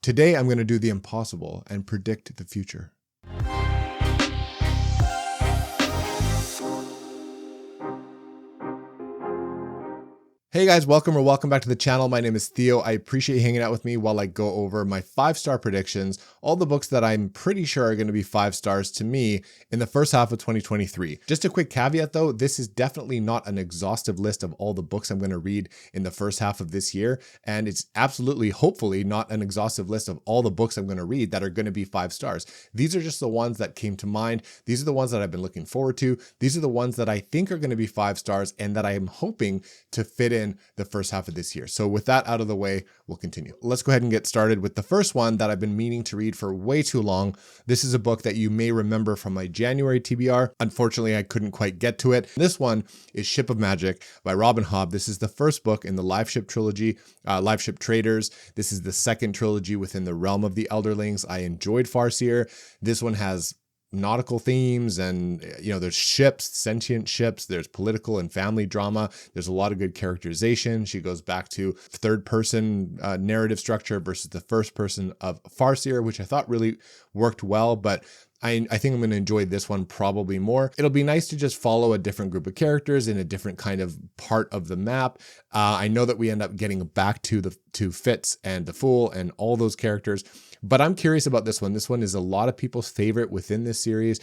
Today, I'm going to do the impossible and predict the future. Hey guys, welcome back to the channel. My name is Theo. I appreciate you hanging out with me while I go over my 5-star predictions, all the books that I'm pretty sure are going to be 5 stars to me in the first half of 2023. Just a quick caveat though, this is definitely not an exhaustive list of all the books I'm going to read in the first half of this year. And it's absolutely, hopefully, not an exhaustive list of all the books I'm going to read that are going to be 5 stars. These are just the ones that came to mind. These are the ones that I've been looking forward to. These are the ones that I think are going to be 5 stars and that I am hoping to fit in the first half of this year. So with that out of the way, we'll continue. Let's go ahead and get started with the first one that I've been meaning to read for way too long. This is a book that you may remember from my January TBR. Unfortunately, I couldn't quite get to it. This one is Ship of Magic by Robin Hobb. This is the first book in the Live Ship trilogy, Live Ship Traders. This is the second trilogy within the realm of the Elderlings. I enjoyed Farseer. This one has nautical themes and, there's ships, sentient ships, there's political and family drama. There's a lot of good characterization. She goes back to third person narrative structure versus the first person of Farseer, which I thought really worked well, but I think I'm going to enjoy this one probably more. It'll be nice to just follow a different group of characters in a different kind of part of the map. I know that we end up getting back to Fitz and the Fool and all those characters, but I'm curious about this one. This one is a lot of people's favorite within this series.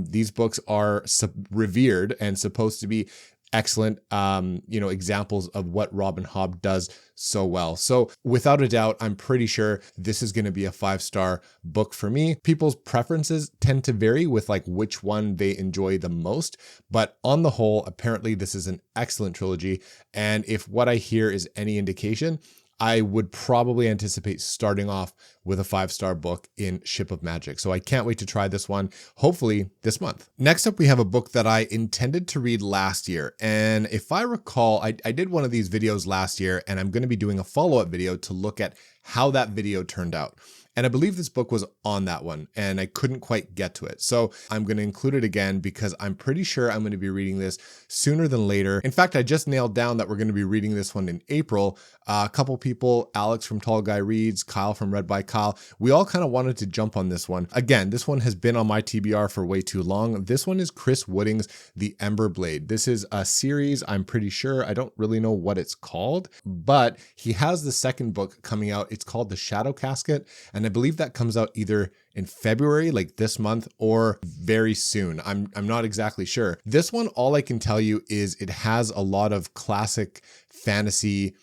These books are revered and supposed to be excellent, examples of what Robin Hobb does so well. So without a doubt, I'm pretty sure this is going to be a 5-star book for me. People's preferences tend to vary with like which one they enjoy the most, but on the whole, apparently this is an excellent trilogy. And if what I hear is any indication, I would probably anticipate starting off with a 5-star book in Ship of Magic. So I can't wait to try this one, hopefully this month. Next up, we have a book that I intended to read last year. And if I recall, I did one of these videos last year, and I'm going to be doing a follow-up video to look at how that video turned out. And I believe this book was on that one and I couldn't quite get to it. So I'm going to include it again because I'm pretty sure I'm going to be reading this sooner than later. In fact, I just nailed down that we're going to be reading this one in April. A couple people, Alex from Tall Guy Reads, Kyle from Read by Kyle, we all kind of wanted to jump on this one. Again, this one has been on my TBR for way too long. This one is Chris Wooding's The Ember Blade. This is a series, I'm pretty sure. I don't really know what it's called, but he has the second book coming out. It's called The Shadow Casket. And I believe that comes out either in February, like this month, or very soon. I'm not exactly sure. This one, all I can tell you is it has a lot of classic fantasy,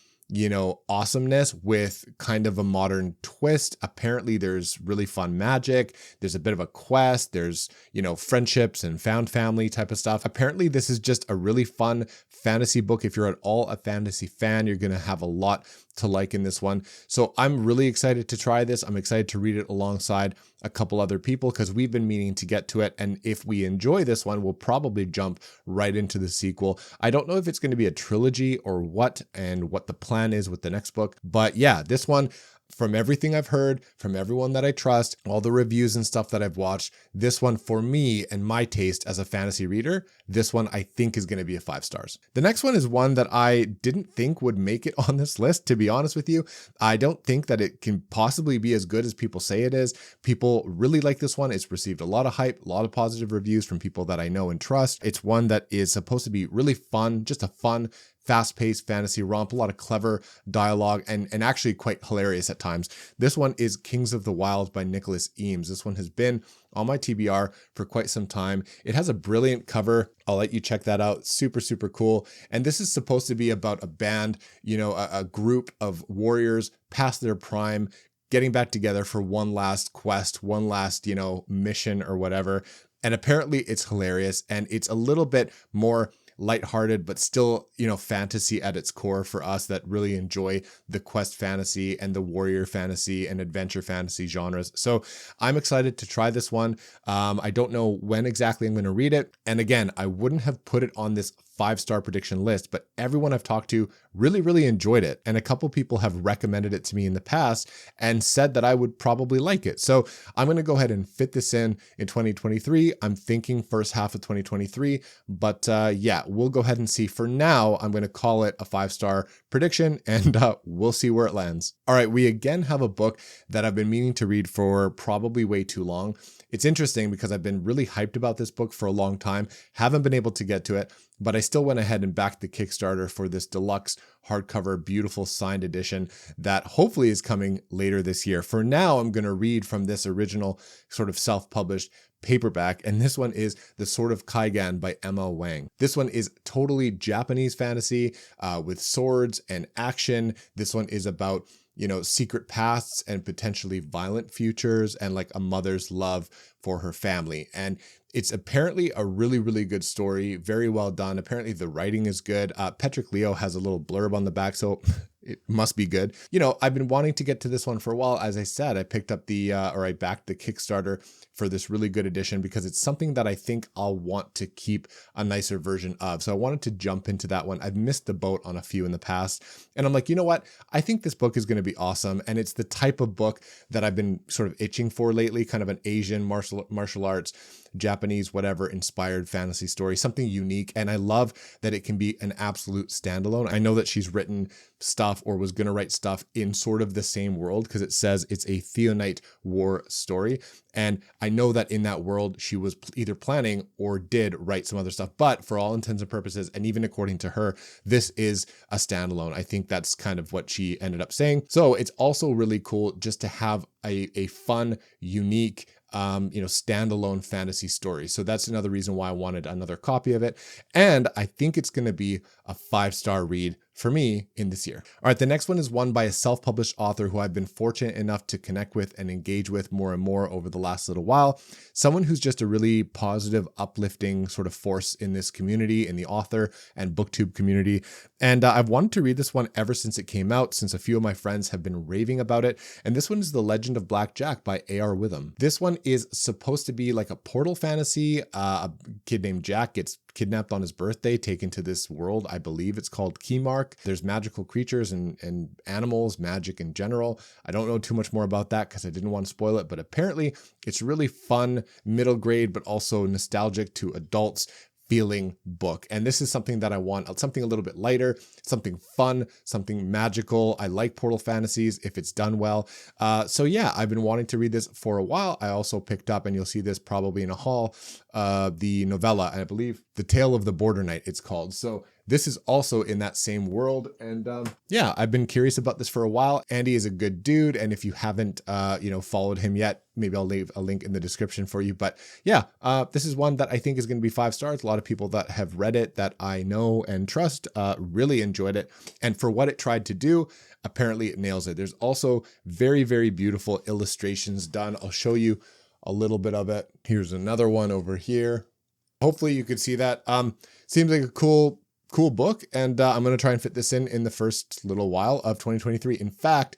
awesomeness with kind of a modern twist. Apparently there's really fun magic. There's a bit of a quest. There's, friendships and found family type of stuff. Apparently this is just a really fun fantasy book. If you're at all a fantasy fan, you're going to have a lot to like in this one. So I'm really excited to try this. I'm excited to read it alongside a couple other people because we've been meaning to get to it. And if we enjoy this one, we'll probably jump right into the sequel. I don't know if it's going to be a trilogy or what, and what the plan is with the next book. But yeah, this one, from everything I've heard, from everyone that I trust, all the reviews and stuff that I've watched, this one for me and my taste as a fantasy reader, this one I think is going to be a 5 stars. The next one is one that I didn't think would make it on this list, to be honest with you. I don't think that it can possibly be as good as people say it is. People really like this one. It's received a lot of hype, a lot of positive reviews from people that I know and trust. It's one that is supposed to be really fun, just a fun, fast-paced fantasy romp, a lot of clever dialogue, and actually quite hilarious at times. This one is Kings of the Wild by Nicholas Eames. This one has been on my TBR for quite some time. It has a brilliant cover. I'll let you check that out. Super, super cool. And this is supposed to be about a band, a group of warriors past their prime, getting back together for one last quest, one last, mission or whatever. And apparently it's hilarious, and it's a little bit more lighthearted, but still, fantasy at its core for us that really enjoy the quest fantasy and the warrior fantasy and adventure fantasy genres. So I'm excited to try this one. I don't know when exactly I'm going to read it. And again, I wouldn't have put it on this 5-star prediction list, but everyone I've talked to really enjoyed it. And a couple people have recommended it to me in the past and said that I would probably like it. So I'm going to go ahead and fit this in 2023. I'm thinking first half of 2023, but yeah, we'll go ahead and see. For now, I'm going to call it a 5-star prediction, and we'll see where it lands. All right, we again have a book that I've been meaning to read for probably way too long. It's interesting because I've been really hyped about this book for a long time, haven't been able to get to it, but I still went ahead and backed the Kickstarter for this deluxe hardcover, beautiful signed edition that hopefully is coming later this year. For now, I'm going to read from this original sort of self-published paperback, and this one is The Sort of Kaigan by Emma Wang. This one is totally Japanese fantasy with swords and action. This one is about, you know, secret pasts and potentially violent futures and like a mother's love for her family. And it's apparently a really good story, very well done. Apparently the writing is good. Patrick Leo has a little blurb on the back, so it must be good. You know, I've been wanting to get to this one for a while. As I said, I picked up I backed the Kickstarter for this really good edition because it's something that I think I'll want to keep a nicer version of. So I wanted to jump into that one. I've missed the boat on a few in the past, and I'm like, you know what? I think this book is going to be awesome. And it's the type of book that I've been sort of itching for lately, kind of an Asian martial arts, Japanese, whatever, inspired fantasy story, something unique. And I love that it can be an absolute standalone. I know that she's written stuff or was going to write stuff in sort of the same world because it says it's a Theonite war story. And I know that in that world, she was either planning or did write some other stuff. But for all intents and purposes, and even according to her, this is a standalone. I think that's kind of what she ended up saying. So it's also really cool just to have a fun, unique, standalone fantasy story. So that's another reason why I wanted another copy of it. And I think it's going to be a 5-star read for me in this year. All right, the next one is one by a self-published author who I've been fortunate enough to connect with and engage with more and more over the last little while. Someone who's just a really positive, uplifting sort of force in this community, in the author and booktube community. And I've wanted to read this one ever since it came out, since a few of my friends have been raving about it. And this one is The Legend of Blackjack by A.R. Witham. This one is supposed to be like a portal fantasy. A kid named Jack gets kidnapped on his birthday, taken to this world. I believe it's called Keymark. There's magical creatures and animals, magic in general. I don't know too much more about that because I didn't want to spoil it, but apparently it's really fun, middle grade, but also nostalgic to adults feeling book. And this is something that I want, something a little bit lighter, something fun, something magical. I like portal fantasies if it's done well. So yeah, I've been wanting to read this for a while. I also picked up, and you'll see this probably in a haul, the novella, I believe The Tale of the Border Knight it's called. So this is also in that same world. And yeah, I've been curious about this for a while. Andy is a good dude. And if you haven't, followed him yet, maybe I'll leave a link in the description for you. But yeah, this is one that I think is going to be 5 stars. A lot of people that have read it that I know and trust really enjoyed it. And for what it tried to do, apparently it nails it. There's also very beautiful illustrations done. I'll show you a little bit of it. Here's another one over here. Hopefully you could see that. Seems like a cool book, and I'm going to try and fit this in the first little while of 2023. In fact,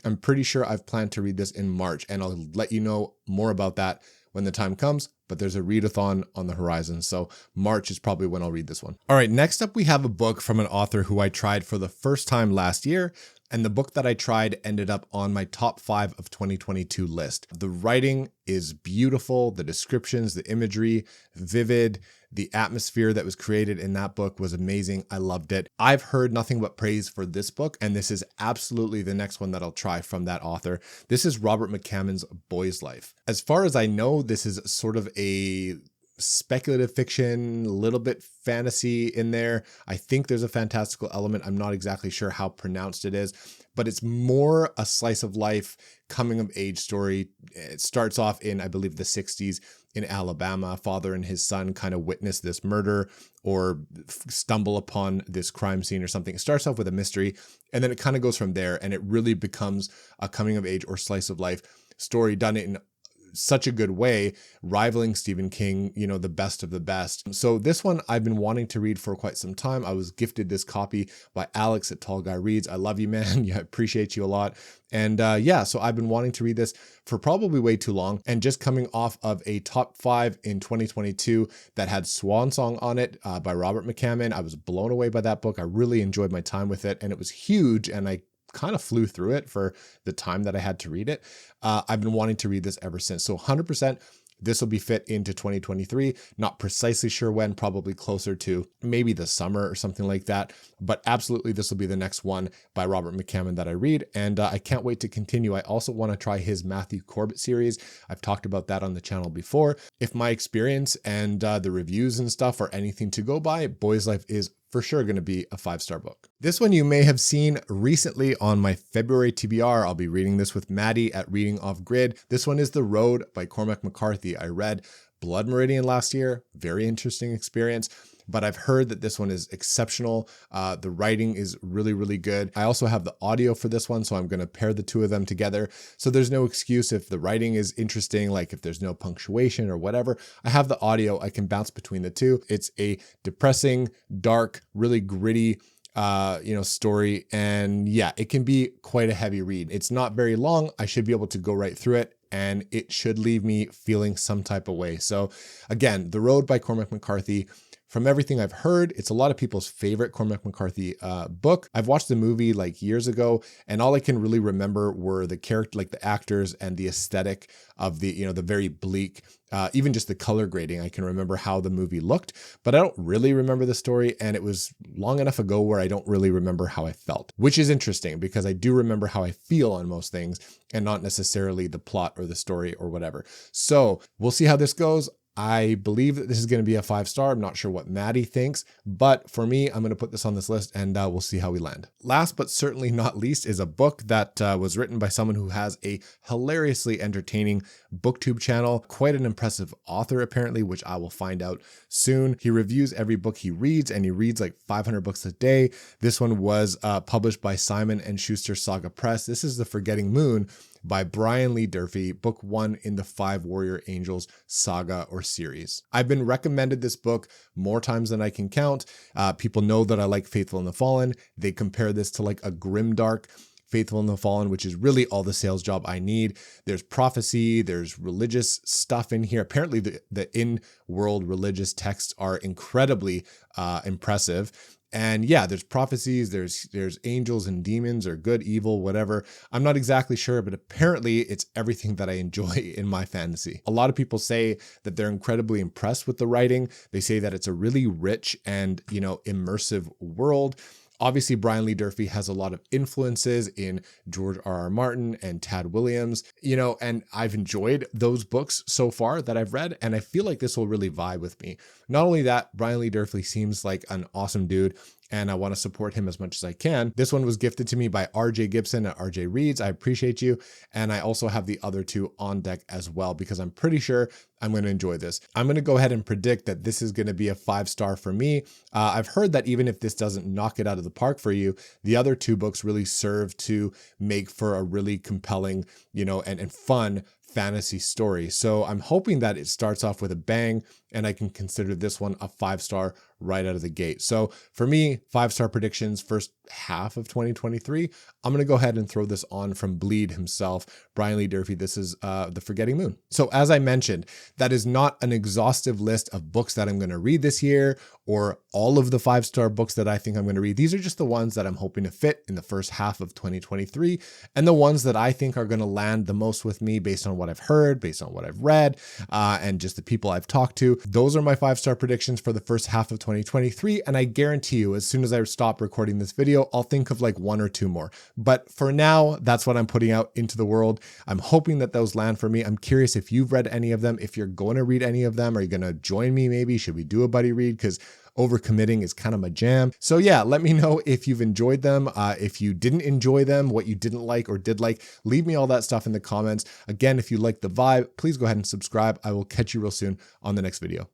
I'm pretty sure I've planned to read this in March, and I'll let you know more about that when the time comes, but there's a readathon on the horizon, so March is probably when I'll read this one. All right, next up we have a book from an author who I tried for the first time last year, and the book that I tried ended up on my top 5 of 2022 list. The writing is beautiful, the descriptions, the imagery, vivid, the atmosphere that was created in that book was amazing. I loved it. I've heard nothing but praise for this book, and this is absolutely the next one that I'll try from that author. This is Robert McCammon's Boy's Life. As far as I know, this is sort of a speculative fiction, a little bit fantasy in there. I think there's a fantastical element. I'm not exactly sure how pronounced it is, but it's more a slice of life, coming of age story. It starts off in, I believe, the 60s in Alabama. A father and his son kind of witness this murder or stumble upon this crime scene or something. It starts off with a mystery, and then it kind of goes from there, and it really becomes a coming of age or slice of life story done in such a good way, rivaling Stephen King, you know, the best of the best. So this one I've been wanting to read for quite some time. I was gifted this copy by Alex at Tall Guy Reads. I love you, man. Yeah, I appreciate you a lot. And yeah, so I've been wanting to read this for probably way too long, and just coming off of a top 5 in 2022 that had Swan Song on it by Robert McCammon. I was blown away by that book. I really enjoyed my time with it, and it was huge, and I kind of flew through it for the time that I had to read it. I've been wanting to read this ever since. So 100%. This will be fit into 2023. Not precisely sure when, probably closer to maybe the summer or something like that. But absolutely, this will be the next one by Robert McCammon that I read. And I can't wait to continue. I also want to try his Matthew Corbett series. I've talked about that on the channel before. If my experience and the reviews and stuff are anything to go by, Boy's Life is for sure going to be a 5-star book. This one you may have seen recently on my February TBR. I'll be reading this with Maddie at Reading Off Grid. This one is The Road by Cormac McCarthy. I read Blood Meridian last year. Very interesting experience. But I've heard that this one is exceptional. The writing is really, really good. I also have the audio for this one, so I'm going to pair the two of them together. So there's no excuse if the writing is interesting, like if there's no punctuation or whatever. I have the audio. I can bounce between the two. It's a depressing, dark, really gritty story. And yeah, it can be quite a heavy read. It's not very long. I should be able to go right through it, and it should leave me feeling some type of way. So again, The Road by Cormac McCarthy. From everything I've heard, it's a lot of people's favorite Cormac McCarthy book. I've watched the movie like years ago, and all I can really remember were the character, like the actors and the aesthetic of the, the very bleak, even just the color grading. I can remember how the movie looked, but I don't really remember the story. And it was long enough ago where I don't really remember how I felt, which is interesting because I do remember how I feel on most things and not necessarily the plot or the story or whatever. So we'll see how this goes. I believe that this is going to be a 5-star. I'm not sure what Maddie thinks, but for me, I'm going to put this on this list, and we'll see how we land. Last but certainly not least is a book that was written by someone who has a hilariously entertaining booktube channel. Quite an impressive author, apparently, which I will find out soon. He reviews every book he reads, and he reads like 500 books a day. This one was published by Simon & Schuster Saga Press. This is The Forgetting Moon by Brian Lee Durfee, book 1 in the 5 Warrior Angels saga or series. I've been recommended this book more times than I can count. People know that I like Faithful and the Fallen. They compare this to like a grimdark Faithful and the Fallen, which is really all the sales job I need. There's prophecy, there's religious stuff in here. Apparently the in-world religious texts are incredibly impressive. And yeah, there's prophecies, there's angels and demons or good, evil, whatever. I'm not exactly sure, but apparently it's everything that I enjoy in my fantasy. A lot of people say that they're incredibly impressed with the writing. They say that it's a really rich and, immersive world. Obviously, Brian Lee Durfee has a lot of influences in George R.R. Martin and Tad Williams, and I've enjoyed those books so far that I've read, and I feel like this will really vibe with me. Not only that, Brian Lee Durfee seems like an awesome dude, and I want to support him as much as I can. This one was gifted to me by RJ Gibson at RJ Reads. I appreciate you. And I also have the other two on deck as well, because I'm pretty sure I'm going to enjoy this. I'm going to go ahead and predict that this is going to be a 5-star for me. I've heard that even if this doesn't knock it out of the park for you, the other two books really serve to make for a really compelling, and fun fantasy story. So I'm hoping that it starts off with a bang and I can consider this one a 5-star right out of the gate. So for me, 5-star predictions, first half of 2023. I'm going to go ahead and throw this on from Bleed himself, Brian Lee Durfee. This is The Forgetting Moon. So as I mentioned, that is not an exhaustive list of books that I'm going to read this year or all of the 5-star books that I think I'm going to read. These are just the ones that I'm hoping to fit in the first half of 2023 and the ones that I think are going to land the most with me based on what I've heard, based on what I've read, and just the people I've talked to. Those are my 5-star predictions for the first half of 2023. And I guarantee you, as soon as I stop recording this video, I'll think of like 1 or 2 more. But for now, that's what I'm putting out into the world. I'm hoping that those land for me. I'm curious if you've read any of them, if you're going to read any of them. Are you going to join me maybe? Should we do a buddy read? Because overcommitting is kind of my jam. So yeah, let me know if you've enjoyed them. If you didn't enjoy them, what you didn't like or did like, leave me all that stuff in the comments. Again, if you like the vibe, please go ahead and subscribe. I will catch you real soon on the next video.